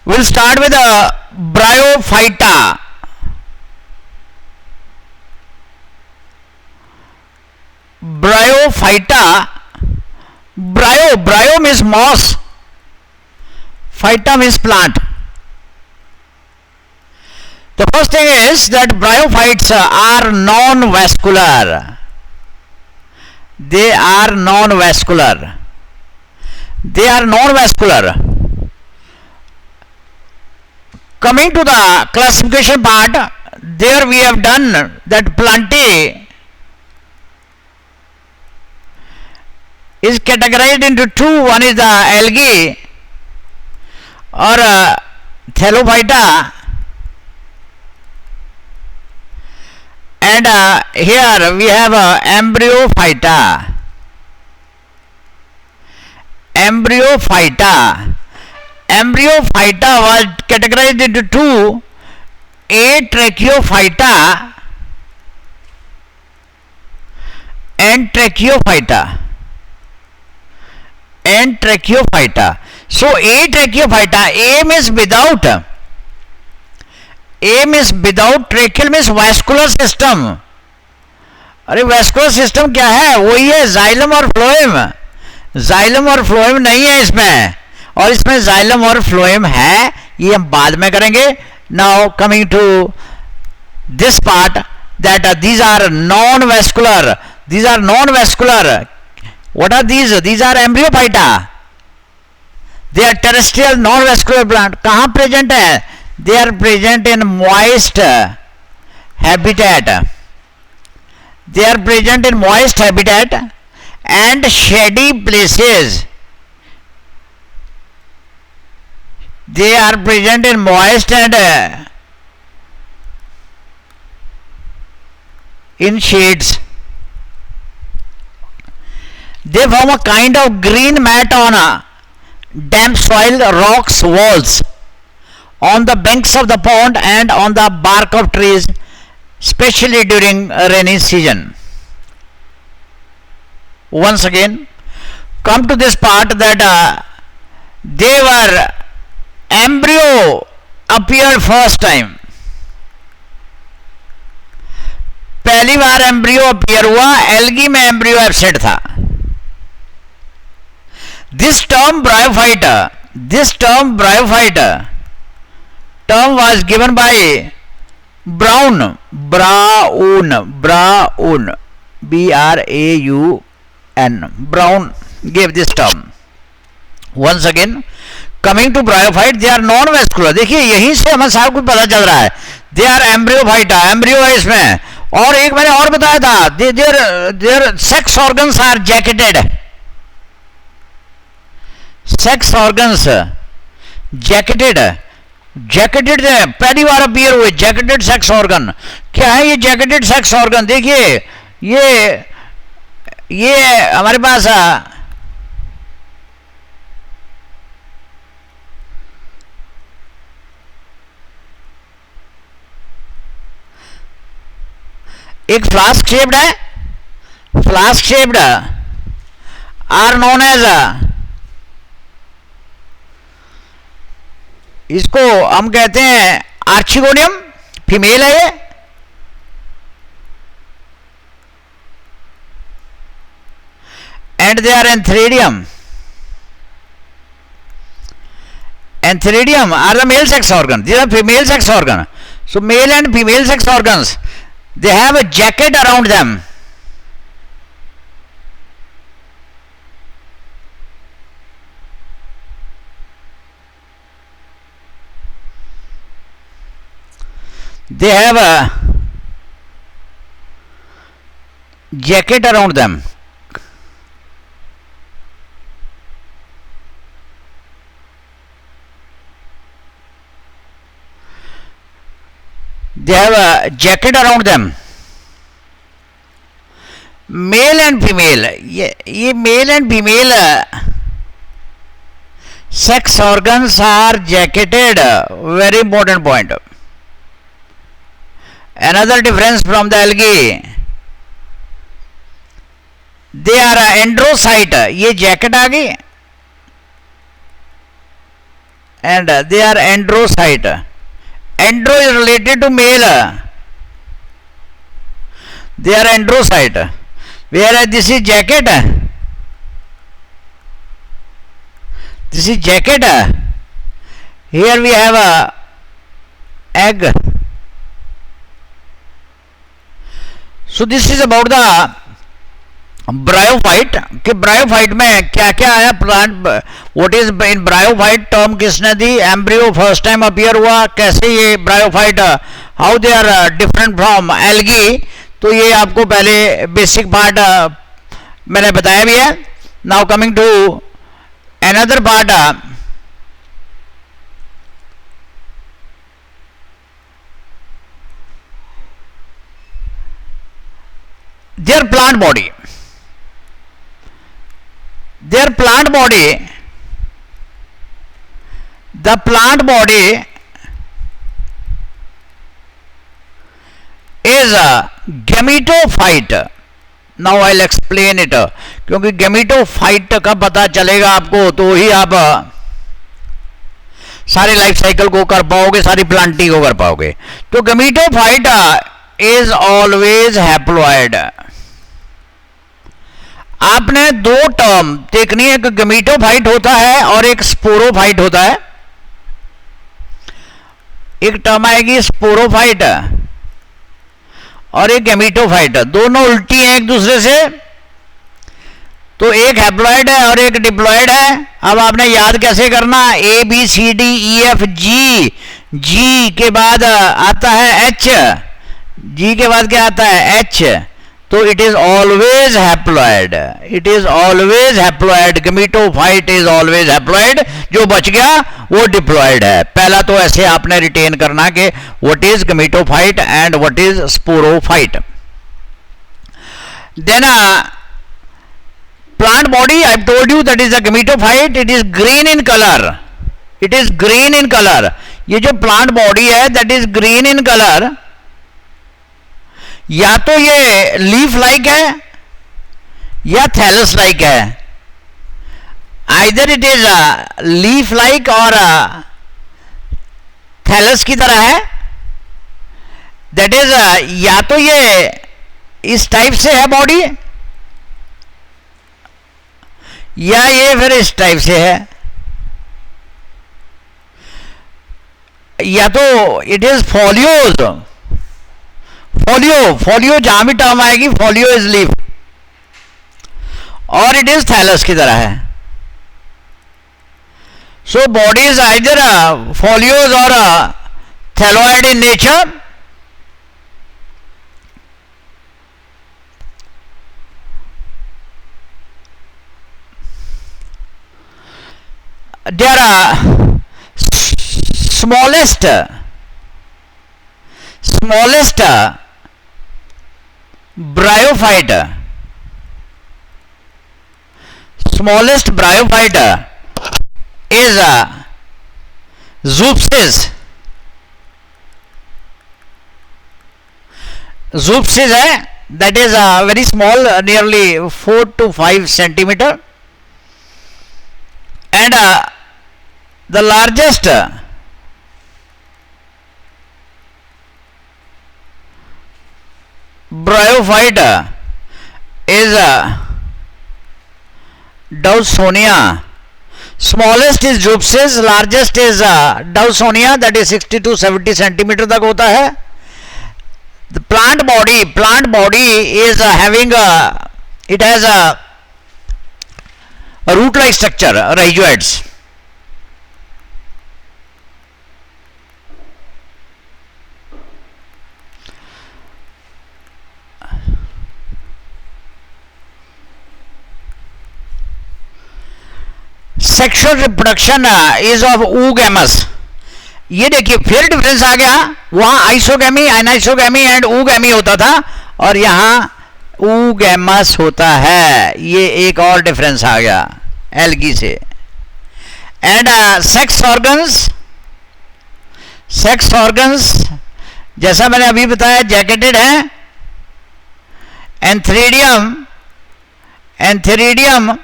We'll start with Bryophyta. Bryophyta. Bryo means moss. Phyta means plant. The first thing is that bryophytes are non-vascular. They are non-vascular. They are non-vascular. Coming to the classification part, there we have done that Plantae is categorized into two. One is the algae or Thallophyta, and here we have Embryophyta. Embryophyta was categorized into two, Atracheophyta and Tracheophyta. So Atracheophyta, A means without, tracheal means vascular system. अरे vascular system क्या है? वही है xylem और phloem. Xylem और phloem नहीं है इसमें, और इसमें xylem और phloem है, ये हम बाद में करेंगे. Now coming to this part, that these are non-vascular. What are these? These are Embryophyta. They are terrestrial non-vascular plant. कहाँ present है? They are present in moist habitat. And shady places. They are present in moist and in shades. They form a kind of green mat on damp soil, rocks, walls, on the banks of the pond and on the bark of trees, especially during rainy season. Once again, come to this part that they were embryo appeared first time. पहली बार embryo appear हुआ, algae में embryo absent था. This term bryophyta term was given by Brown, B-R-A-U-N. Brown gave this term. Once again, coming to bryophyte, they are non-vascular. देखिए यहीं से हमें सारा कुछ पता चल रहा है. They are Embryophyta, एम्ब्रियो है इसमें. और एक मैंने और बताया था, their sex organs are jacketed. Sex organs jacketed पहली बार अपीयर हुए. जैकेटेड सेक्स ऑर्गन क्या है? ये जैकेटेड सेक्स ऑर्गन देखिए, ये हमारे पास एक flask shaped are known as इसको हम कहते हैं आर्चिगोनियम. फीमेल है ये. And they are antheridium are the male sex organ. These are female sex organ. So male and female sex organs, they have a jacket around them. They have a jacket around them. Male and female, ये male and female sex organs are jacketed. Very important point. Another difference from the algae, they are androcyte. ये jacket आ गई, and they are androcyte. Andro is related to male. They are androcyte. Whereas this is jacket. This is jacket. Here we have a egg. So this is about the bryophyte कि bryophyte में क्या क्या आया plant. What is in bryophyte term किसने दी. Embryo first time appear हुआ. कैसे ये bryophyte, how they are different from algae. तो ये आपको पहले बेसिक पार्ट मैंने बताया भी है. Now coming to another part. their plant body the plant body is a gametophyte. now I'll explain it. क्योंकि gametophyte का पता चलेगा आपको तो ही आप सारे लाइफ साइकिल को कर पाओगे, सारी प्लांटिंग को कर पाओगे. तो gametophyte is always haploid. आपने दो टर्म देखनी है, एक गमीटोफाइट होता है और एक स्पोरोफाइट होता है. एक टर्म आएगी स्पोरोफाइट और एक गमीटोफाइट. दोनों उल्टी हैं एक दूसरे से. तो एक हैप्लॉइड है और एक डिप्लॉइड है. अब आपने याद कैसे करना. A B C D E F G. G के बाद आता है एच. जी के बाद क्या आता है एच. तो it is always haploid. It is always haploid. Gametophyte is always haploid. जो बच गया वो डिप्लॉइड है. पहला तो ऐसे आपने रिटेन करना कि what is gametophyte and what is sporophyte. Then plant body, I have told you that is a gametophyte. It is green in color. It is green in color. ये जो plant body है that is green in color. या तो ये leaf like है या thallus like है. Either it is leaf like और थैलस की तरह है. दैट इज या तो ये इस टाइप से है बॉडी या ये फिर इस टाइप से है. या तो इट इज फोलियोज. फोलियो जहां भी टर्म आएगी फोलियो इज लीफ और इट इज थैलस की तरह है. So body is either foliose और thalloid in nature. There are smallest bryophyte. Smallest bryophyte is zoopsis. Zoopsis है, that is very small, nearly 4 to 5 centimeter. And the largest bryophyte is Dawsonia. Smallest is zoopsis, largest is Dawsonia, that is 60 to 70 centimeter तक होता है. The plant body is having it has a root like structure, rhizoids. Sexual reproduction is of oogamous. ये देखिए फिर difference आ गया. वहां isogamy, anisogamy and oogammy होता था और यहां oogamous होता है. ये एक और डिफरेंस आ गया एल्गी से. एंड सेक्स ऑर्गन्स जैसा मैंने अभी बताया जैकेटेड है. Antheridium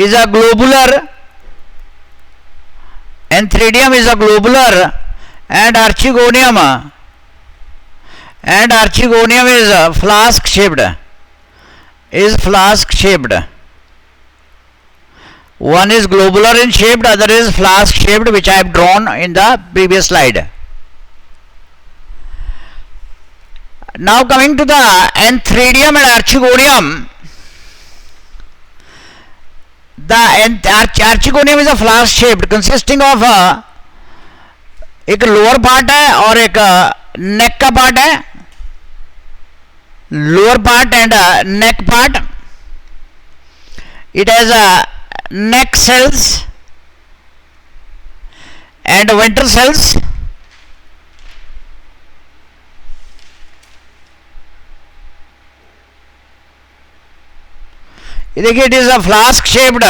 is a globular Antheridium is a globular and Archegonium is flask shaped. One is globular in shape, other is flask shaped, which I have drawn in the previous slide. Now coming to the Antheridium and Archegonium. The Archegonium is a flask shaped consisting of एक lower part है और एक नेक का part है, lower part and neck part. It has neck cells and ventral cells. देखिए, it is a flask shaped.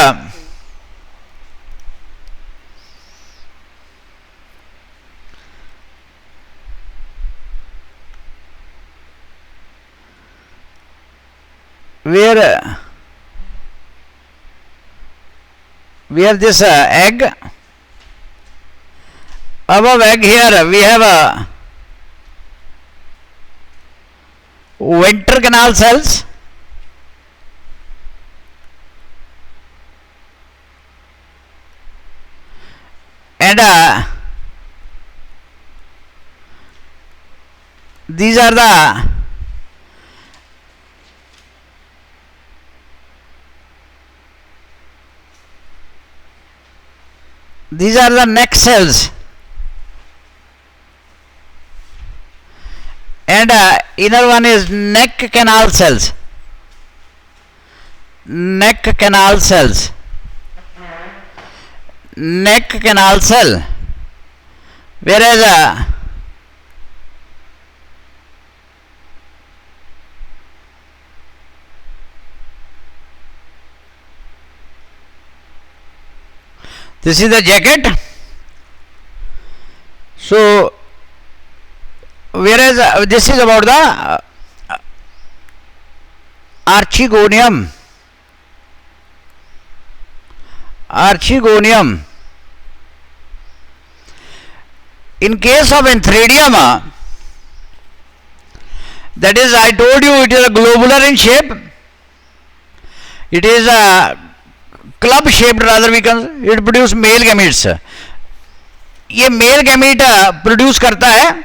Where this egg, above egg here we have a ventral canal cells, and these are the neck cells, and inner one is neck canal cells. Neck canal cell, whereas this is the jacket. So whereas this is about the Archegonium. In case of Antheridium, that is, I told you, it is a globular in shape. It is a club shaped, rather we can, it produce male gametes. ये male gamete produce करता है.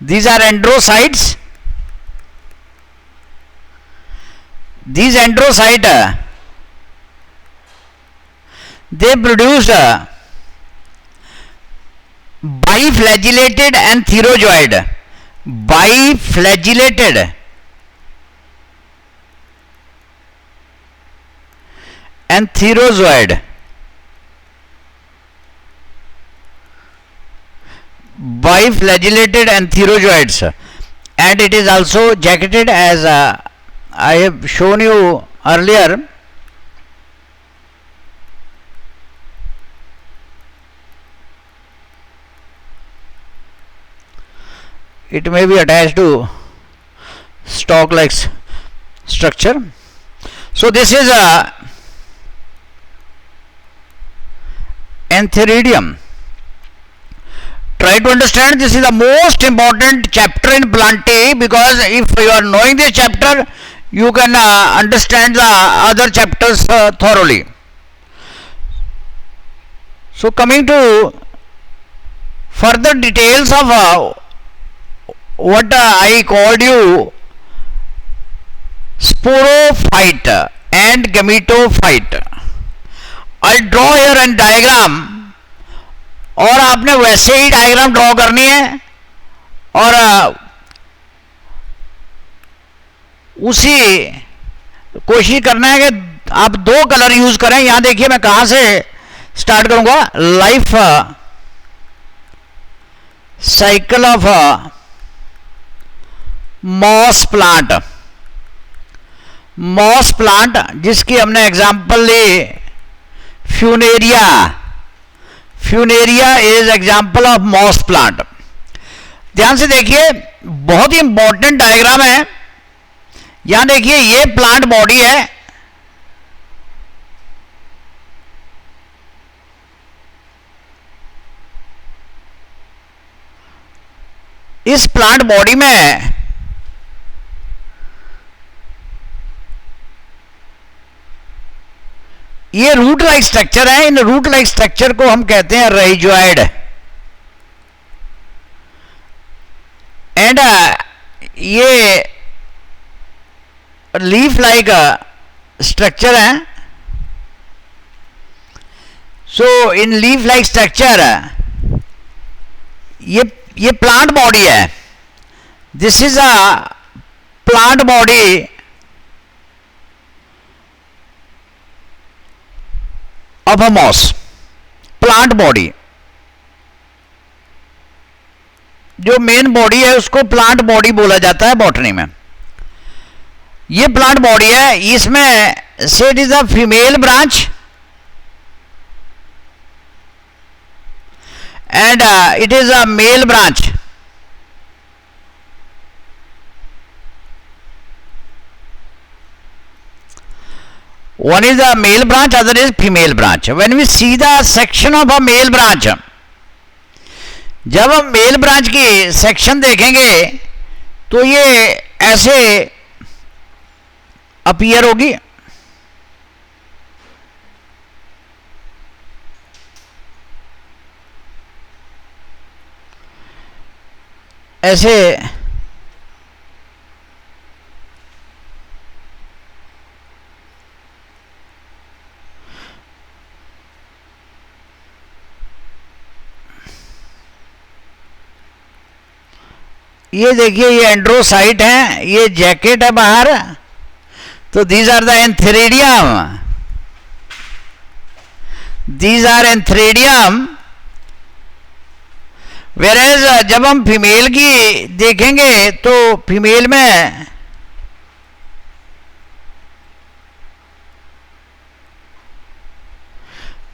These are androcytes. These androcytes, they produce biflagellated antherozoid. Biflagellated antherozoid. Biflagellated antherozoids, and it is also jacketed, as I have shown you earlier. It may be attached to stalk like structure. So this is a Antheridium. Try to understand, this is the most important chapter in Plantae, because if you are knowing this chapter, you can understand the other chapters thoroughly. So coming to further details of what I called you sporophyte and gametophyte. I'll draw here a diagram, और आपने वैसे ही diagram draw करनी है, और उसी कोशिश करना है कि आप दो कलर यूज करें. यहां देखिए मैं कहां से स्टार्ट करूंगा. Life cycle of moss plant. Moss plant जिसकी हमने एग्जांपल ली funaria. Funaria is example of moss plant. ध्यान से देखिए, बहुत ही इंपॉर्टेंट डायग्राम है. यहां देखिए, ये प्लांट बॉडी है, इस प्लांट बॉडी में ये रूट लाइक स्ट्रक्चर है। इन रूट लाइक स्ट्रक्चर को हम कहते हैं राइजोइड। एंड ये लीफ लाइक स्ट्रक्चर है। So in leaf like structure ये प्लांट बॉडी है। This is a plant body of a moss. Plant body जो मेन बॉडी है उसको प्लांट बॉडी बोला जाता है बॉटनी में। ये प्लांट बॉडी है। इसमें से it is a female branch and it is a male branch. One is a male branch, other is female branch. When we see the section of a male branch, जब हम mail branch की section देखेंगे तो ये ऐसे appear होगी। ऐसे ये देखिए ये एंड्रोसाइट है, ये जैकेट है बाहर। तो these are the antheridium, these are antheridium. Whereas जब हम फीमेल की देखेंगे तो फीमेल में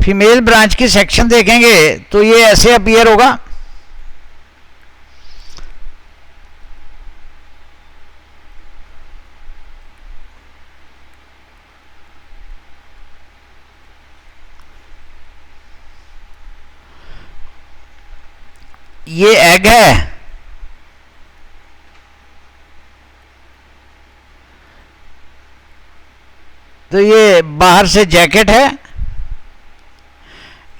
फीमेल ब्रांच की सेक्शन देखेंगे तो ये ऐसे अपीयर होगा। ये एग है। तो ये बाहर से जैकेट है।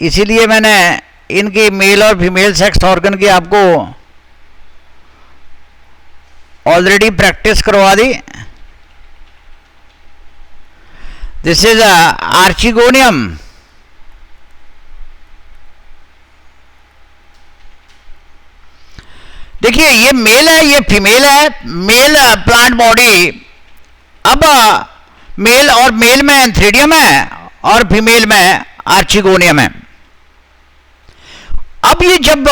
इसीलिए मैंने इनकी मेल और फीमेल सेक्स ऑर्गन की आपको ऑलरेडी प्रैक्टिस करवा दी। This is archegonium. देखिए ये मेल है, ये फीमेल है। Male plant body. अब मेल और मेल में एंथ्रेडियम है और फीमेल में आर्चिगोनियम है। अब ये जब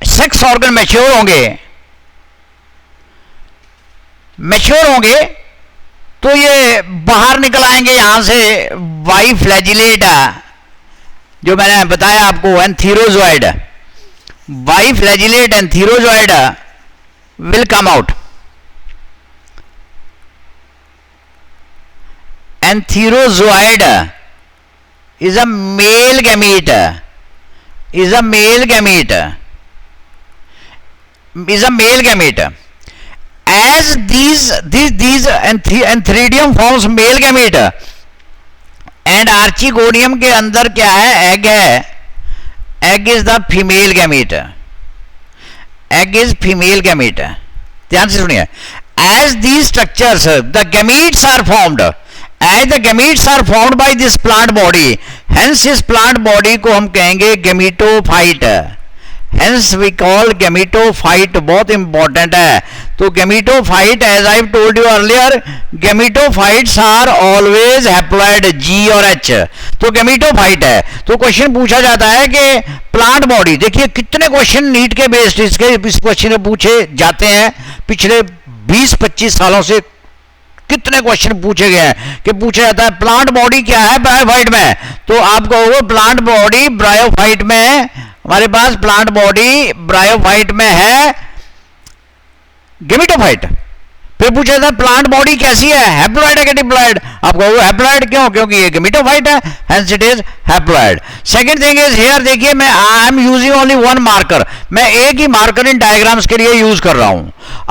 सेक्स ऑर्गन मैच्योर होंगे तो ये बाहर निकल आएंगे यहां से बाइफ्लैजिलेट, जो मैंने बताया आपको, एंथीरोजोइड। Biflagellate entherozoid will come out. Entherozoid is a male gamete. Is a male gamete. Is a male gamete. As these Antheridium forms male gamete, and Archegonium के अंदर क्या है? एग है। Egg is the female gamete. Egg is female gamete. ध्यान से सुनिए। As these structures, the gametes are formed. As the gametes are formed by this plant body, hence इस plant body को हम कहेंगे gametophyte. Hence we call gametophyte। बहुत important है। तो gametophyte, as I told you earlier, gametophytes are always haploid G और H। तो gametophyte है। तो क्वेश्चन पूछा जाता है कि प्लांट बॉडी, देखिए कितने क्वेश्चन नीट के बेस्ड इस क्वेश्चन पूछे जाते हैं। पिछले 20-25 सालों से कितने क्वेश्चन पूछे गए हैं कि पूछा जाता है प्लांट बॉडी क्या है ब्रायोफाइट में। तो आप कहोगे प्लांट बॉडी ब्रायोफाइट में, हमारे पास प्लांट बॉडी ब्रायोफाइट में है गेमेटोफाइट। फिर पूछा जाता है प्लांट बॉडी कैसी है, हैप्लॉइड है कि डिप्लॉइड? आप कहोगे हैप्लॉइड क्यों? क्योंकि ये गमीटोफाइट है, hence it is haploid. Second thing is here, देखिए मैं I am using only one marker, मैं एक ही मार्कर इन डायग्राम्स के लिए यूज कर रहा हूं।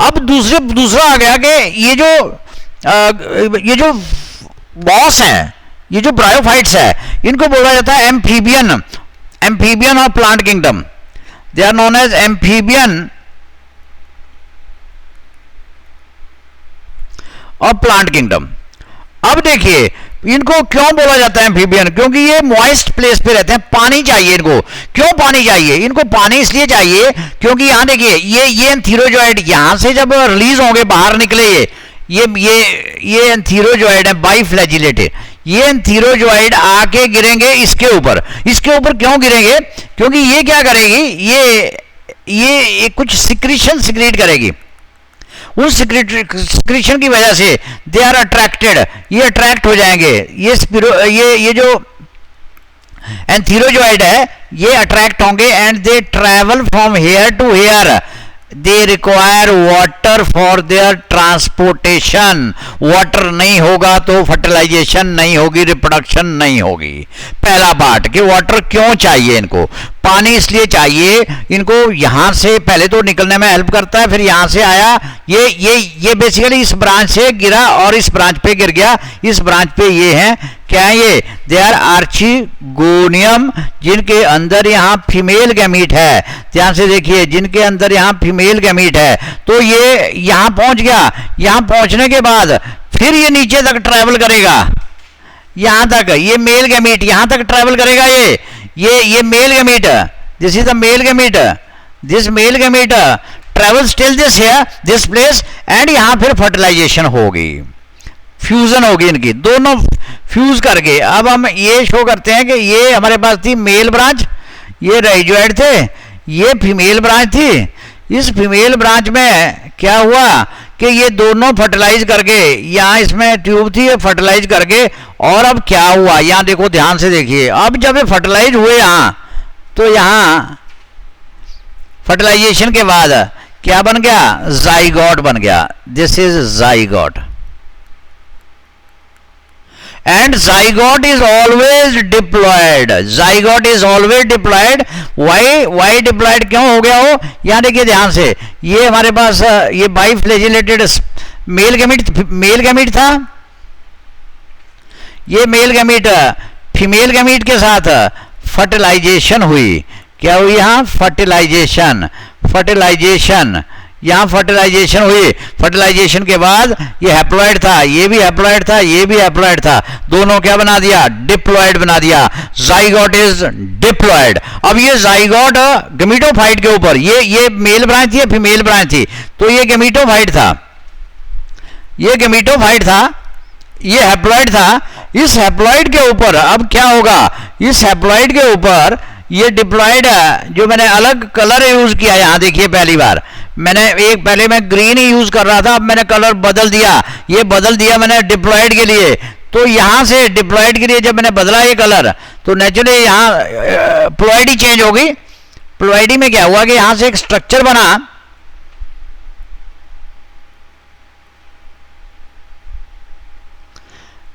अब दूसरा आ गया कि ये जो बॉस है, ये जो ब्रायोफाइट्स है, इनको बोला जाता है amphibian of plant kingdom. They are known as amphibian और प्लांट किंगडम। अब देखिए इनको क्यों बोला जाता है एम्फीबियन? क्योंकि ये मॉइस्ट प्लेस पे रहते हैं, पानी चाहिए इनको। क्यों पानी चाहिए इनको? पानी इसलिए चाहिए क्योंकि यहां देखिए ये एंथीरोजॉइड यहां से जब रिलीज होंगे, बाहर निकले, ये एंथीरोजॉइड है बाइफ्लैजिलेटेड, ये एंथीरोजॉइड आके गिरेंगे इसके ऊपर। इसके ऊपर क्यों गिरेंगे? क्योंकि ये क्या करेगी, ये कुछ सिक्रीशन सिक्रीट करेगी। उस सिक्रीशन की वजह से दे आर अट्रैक्टेड, ये अट्रैक्ट हो जाएंगे। ये जो एंथीरोजॉइड है ये अट्रैक्ट होंगे and they travel from here to here. They require water for their transportation. Water नहीं होगा तो फर्टिलाइजेशन नहीं होगी, रिप्रोडक्शन नहीं होगी। पहला पार्ट कि वाटर क्यों चाहिए इनको? पानी इसलिए चाहिए इनको, यहां से पहले तो निकलने में हेल्प करता है, फिर यहां से आया, ये बेसिकली इस ब्रांच से गिरा और इस ब्रांच पे गिर गया। इस ब्रांच पे ये हैं, क्या है ये? दे आर आर्चिगोनियम, जिनके अंदर यहां फीमेल गैमीट है। ध्यान से देखिए, जिनके अंदर यहां फीमेल गैमीट है। तो ये यहां पहुंच गया, यहां पहुंचने के बाद फिर ये नीचे तक ट्रैवल करेगा, यहां तक ये मेल गैमीट यहां तक ट्रैवल करेगा। ये male gamete, this is the male gamete, this male gamete travels till this place and यहां फिर फर्टिलाइजेशन होगी, फ्यूजन होगी इनकी, दोनों फ्यूज करके। अब हम ये शो करते हैं कि ये हमारे पास थी मेल ब्रांच, ये राइजोइड थे, ये फीमेल ब्रांच थी। इस फीमेल ब्रांच में क्या हुआ कि ये दोनों फर्टिलाइज करके, यहाँ इसमें ट्यूब थी, ये फर्टिलाइज करके, और अब क्या हुआ यहाँ देखो, ध्यान से देखिए। अब जब ये फर्टिलाइज हुए यहाँ, तो यहाँ फर्टिलाइजेशन के बाद क्या बन गया? जाइगोट बन गया। This is zygote and zygote is always diploid, zygote is always diploid। why diploid क्यों हो गया हो? यहां देखिए ध्यान से, ये हमारे पास ये बाइफ्लैजिलेटेड मेल गैमीट था, ये मेल गैमीट फीमेल गैमीट के साथ फर्टिलाइजेशन हुई। क्या हुई? यहां फर्टिलाइजेशन यहां फर्टिलाइजेशन हुई। फर्टिलाइजेशन के बाद ये हैप्लॉइड था, ये भी हैप्लॉइड था, ये भी हैप्लॉइड था, दोनों क्या बना दिया? डिप्लॉइड बना दिया। Zygote is diploid. अब ये जाइगोट गमीटोफाइट के ऊपर, ये मेल ब्रांच थी, फीमेल ब्रांच थी, तो ये गमीटोफाइट था, ये गमीटोफाइट था, ये हैप्लॉइड था। इस हैप्लॉइड के ऊपर अब क्या होगा? इस हैप्लॉइड के ऊपर ये डिप्लॉइड, जो मैंने अलग कलर यूज किया, यहां देखिए पहली बार पहले मैं ग्रीन ही यूज कर रहा था, अब मैंने कलर बदल दिया, ये बदल दिया मैंने डिप्लॉइड के लिए। तो यहां से डिप्लॉइड के लिए जब मैंने बदला ये कलर, तो नेचुरली यहां प्लॉइडी चेंज होगी। प्लॉइडी में क्या हुआ कि यहां से एक स्ट्रक्चर बना,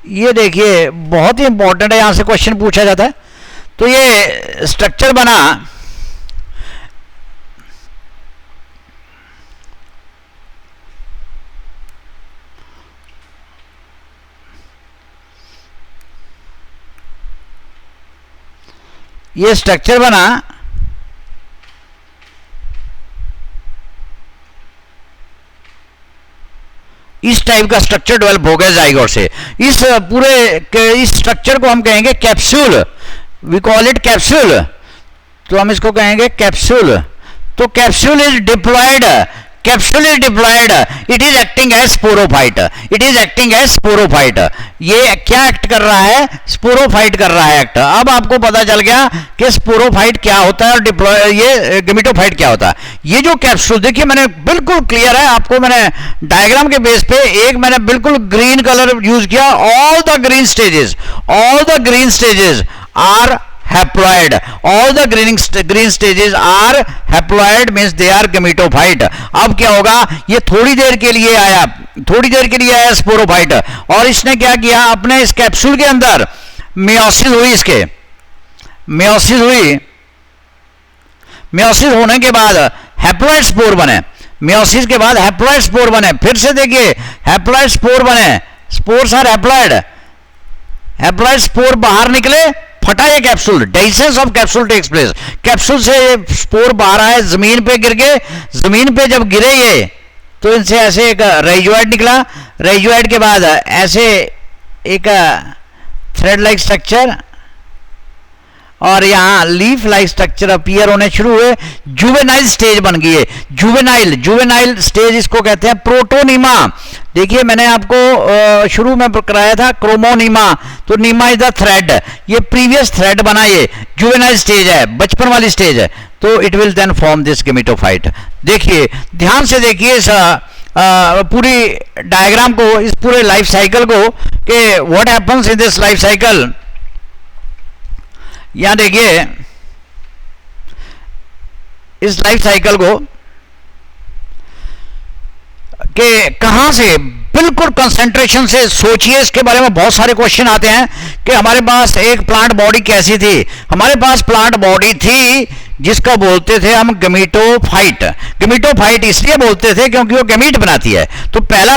ये देखिए बहुत ही इंपॉर्टेंट है, यहां से क्वेश्चन पूछा जाता है। तो ये स्ट्रक्चर बना, ये स्ट्रक्चर बना, इस टाइप का स्ट्रक्चर डेवलप हो गया जाइगोट से। इस स्ट्रक्चर को हम कहेंगे capsule, we call it capsule. तो हम इसको कहेंगे कैप्सूल। तो capsule is diploid, capsule is diploid, it is acting as sporophyte, it is acting as sporophyte. ये क्या एक्ट कर रहा है? स्पोरोफाइट कर रहा है एक्ट। अब आपको पता चल गया कि स्पोरोफाइट क्या होता है और ये गमीटोफाइट क्या होता है। ये जो कैप्सूल देखिए, मैंने बिल्कुल क्लियर है आपको, मैंने डायग्राम के बेस पे एक मैंने बिल्कुल ग्रीन कलर यूज किया। All the green stages are haploid. All the green stages are haploid, means they are gametophyte. अब क्या होगा, ये थोड़ी देर के लिए आया स्पोरोफाइट, और इसने क्या किया, अपने इस कैप्सूल के अंदर मियोसिस हुई, इसके मियोसिस होने के बाद हैप्लॉइड स्पोर बने, मियोसिस के बाद हैप्लॉइड स्पोर बने, फिर से देखिए हैप्लॉइड स्पोर बने, स्पोर्स आर हैप्लॉइड स्पोर बाहर निकले, फटा ये capsule, dehiscence of capsule takes place, capsule से स्पोर बाहर आए, जमीन पे गिर गए, जमीन पे जब गिरे ये तो इनसे ऐसे एक रेजियोइड निकला, रेजियोइड के बाद ऐसे एक थ्रेड लाइक स्ट्रक्चर और यहाँ लीफ लाइक स्ट्रक्चर अपीयर होने शुरू हुए, जुवेनाइल स्टेज बन गई है। जुवेनाइल स्टेज इसको कहते हैं प्रोटोनीमा। देखिए मैंने आपको शुरू में कराया था क्रोमोनीमा, तो नीमा इज द थ्रेड, ये प्रीवियस थ्रेड बना, ये जुवेनाइल स्टेज है, बचपन वाली स्टेज है, तो it will then form this gametophyte. देखिए ध्यान से देखिए इस पूरी डायग्राम को, इस पूरे लाइफ साइकिल को, कि what happens in this life cycle. यहां देखिए इस लाइफ साइकिल को कि कहां से, बिल्कुल कंसंट्रेशन से सोचिए, इसके बारे में बहुत सारे क्वेश्चन आते हैं कि हमारे पास एक प्लांट बॉडी कैसी थी। हमारे पास प्लांट बॉडी थी जिसका बोलते थे हम गेमेटोफाइट। गेमेटोफाइट इसलिए बोलते थे क्योंकि वो गेमीट बनाती है। तो पहला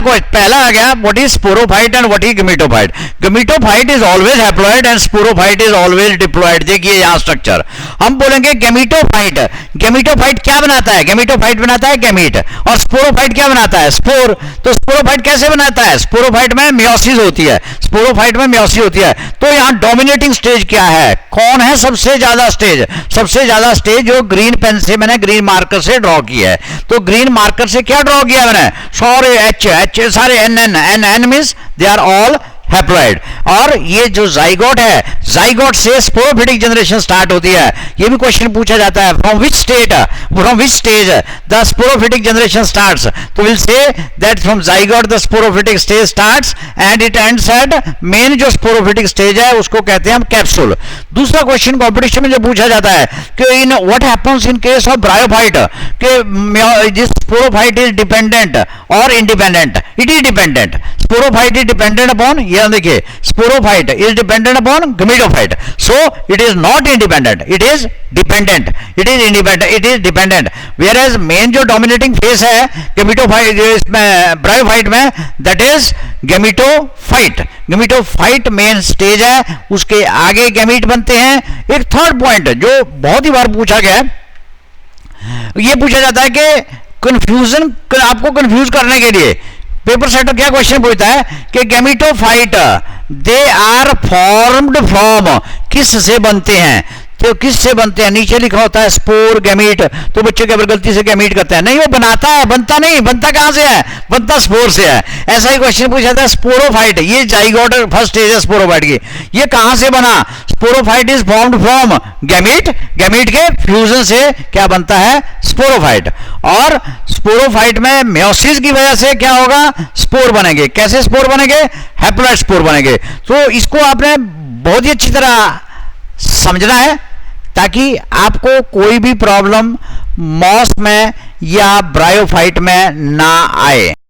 आ गया, what is sporophyte and what is gametophyte. Gametophyte is always haploid and sporophyte is always diploid. देखिए यहां स्ट्रक्चर, हम बोलेंगे गेमेटोफाइट। गेमेटोफाइट क्या बनाता है, गेमेटोफाइट बनाता है गेमीट, और स्पोरोफाइट क्या बनाता है, स्पोर। तो स्पोरोफाइट कैसे बनाता है, स्पोरोफाइट में मियोसिस होती है, स्पोरोफाइट में मियोसिस होती है। तो यहां डोमिनेटिंग स्टेज क्या है, कौन है सबसे ज्यादा स्टेज, सबसे ज्यादा स्टेज जो ग्रीन पेन से मैंने ग्रीन मार्कर से ड्रॉ किया है। तो ग्रीन मार्कर से क्या ड्रॉ किया मैंने, सारे एच सारे N means they are all haploid. और ये जो जाइगोट है, जाइगोट से स्पोरोफिटिक जनरेशन स्टार्ट होती है। ये भी क्वेश्चन पूछा जाता है, from which stage the sporophytic generation starts. तो will say that from zygote the sporophytic stage starts and it ends at main जो स्पोरोफिटिक स्टेज है उसको कहते हैं हम कैप्सूल। दूसरा क्वेश्चन कंपटीशन में जो पूछा जाता है कि in what happens in case of bryophyte, कि दिस स्पोरोफाइट इज डिपेंडेंट और independent. It is dependent, sporophyte is dependent upon, देखिए sporophyte is dependent upon gametophyte, so it is not independent, it is dependent, it is independent, it is dependent. Whereas main जो dominating phase है gametophyte इसमें bryophyte में, that is gametophyte. Gametophyte main stage है, उसके आगे gamete बनते हैं। एक थर्ड पॉइंट जो बहुत ही बार पूछा गया, ये पूछा जाता है कि कंफ्यूजन, आपको कंफ्यूज करने के लिए पेपर सेटर क्या क्वेश्चन पूछता है कि gametophyte they are formed from, किस से बनते हैं, तो किस से बनते हैं, नीचे लिखा होता है स्पोर गैमीट, तो बच्चे के अगर गलती से गैमीट करते हैं, नहीं वो बनाता है, बनता नहीं, बनता कहां से है, बनता स्पोर से है। ऐसा ही क्वेश्चन पूछा था स्पोरोफाइट, ये जाइगोट फर्स्ट स्टेज है स्पोरोफाइट की, ये कहां से बना, sporophyte is formed from gamete, gamete के फ्यूजन से क्या बनता है, स्पोरोफाइट। और स्पोरोफाइट में मियोसिस की वजह से क्या होगा, स्पोर बनेंगे। कैसे स्पोर बनेंगे, हैप्लॉइड स्पोर बनेंगे। तो इसको आपने बहुत ही अच्छी तरह समझना है ताकि आपको कोई भी प्रॉब्लम मॉस में या ब्रायोफाइट में ना आए।